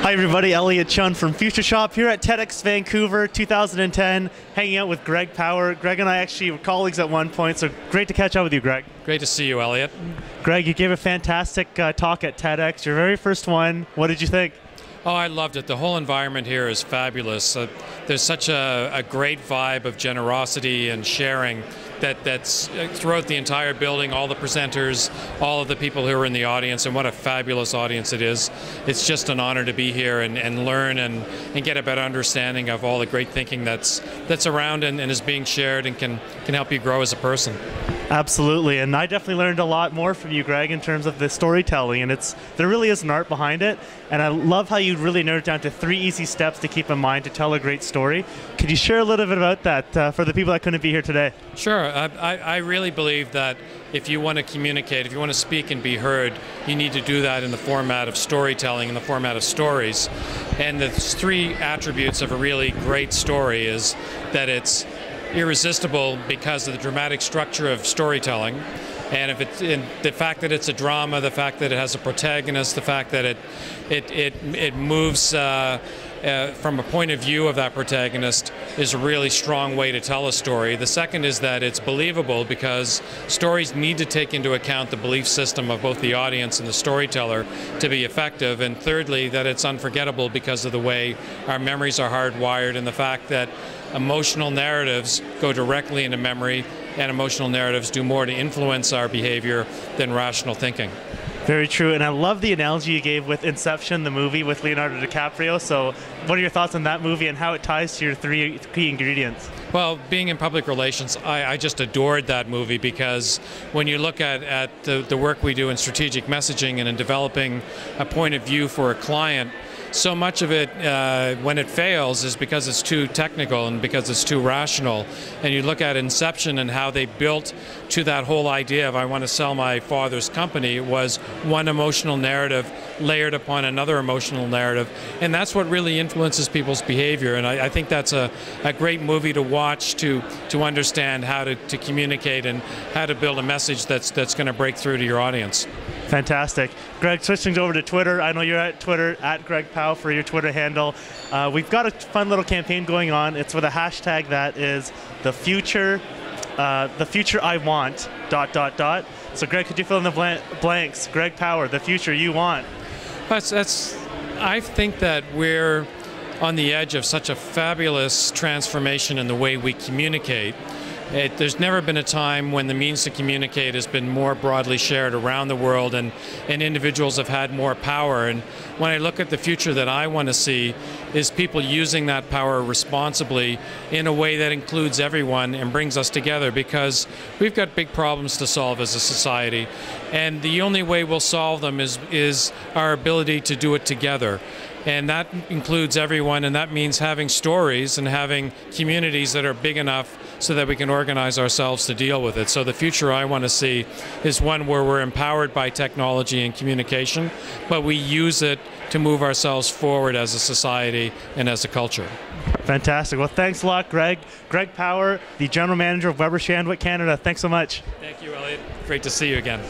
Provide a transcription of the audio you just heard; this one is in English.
Hi everybody, Elliott Chun from Future Shop here at TEDx Vancouver 2010, hanging out with Greg Power. Greg and I actually were colleagues at one point, so great to catch up with you, Greg. Great to see you, Elliott. Greg, you gave a fantastic talk at TEDx, your very first one. What did you think? Oh, I loved it. The whole environment here is fabulous. There's such a great vibe of generosity and sharing that's throughout the entire building, all the presenters, all of the people who are in the audience, and what a fabulous audience it is. It's just an honor to be here and learn and get a better understanding of all the great thinking that's around and is being shared and can help you grow as a person. Absolutely, and I definitely learned a lot more from you, Greg, in terms of the storytelling, and there really is an art behind it, and I love how you really narrowed it down to 3 easy steps to keep in mind to tell a great story. Could you share a little bit about that for the people that couldn't be here today? Sure. I really believe that if you want to communicate, if you want to speak and be heard, you need to do that in the format of storytelling, in the format of stories. And the 3 attributes of a really great story is that it's irresistible because of the dramatic structure of storytelling, and the fact that it's a drama, the fact that it has a protagonist, the fact that it moves from a point of view of that protagonist is a really strong way to tell a story. The second is that it's believable because stories need to take into account the belief system of both the audience and the storyteller to be effective. And thirdly, that it's unforgettable because of the way our memories are hardwired and the fact that emotional narratives go directly into memory, and emotional narratives do more to influence our behavior than rational thinking. Very true, and I love the analogy you gave with Inception, the movie with Leonardo DiCaprio. So what are your thoughts on that movie and how it ties to your 3 key ingredients? Well, being in public relations, I just adored that movie because when you look at the work we do in strategic messaging and in developing a point of view for a client, so much of it, when it fails, is because it's too technical and because it's too rational. And you look at Inception and how they built to that whole idea of I want to sell my father's company was one emotional narrative layered upon another emotional narrative. And that's what really influences people's behavior. And I think that's a great movie to watch to understand how to communicate and how to build a message that's going to break through to your audience. Fantastic. Greg, switching over to Twitter. I know you're at Twitter, at Greg Pow for your Twitter handle. We've got a fun little campaign going on. It's with a hashtag that is the future I want, ... So Greg, could you fill in the blanks? Greg Power, the future you want. I think that we're on the edge of such a fabulous transformation in the way we communicate. There's never been a time when the means to communicate has been more broadly shared around the world and individuals have had more power. And when I look at the future that I want to see is people using that power responsibly in a way that includes everyone and brings us together, because we've got big problems to solve as a society. And the only way we'll solve them is our ability to do it together. And that includes everyone, and that means having stories and having communities that are big enough so that we can organize ourselves to deal with it. So the future I want to see is one where we're empowered by technology and communication, but we use it to move ourselves forward as a society and as a culture. Fantastic. Well, thanks a lot, Greg. Greg Power, the General Manager of Weber Shandwick Canada. Thanks so much. Thank you, Elliott. Great to see you again.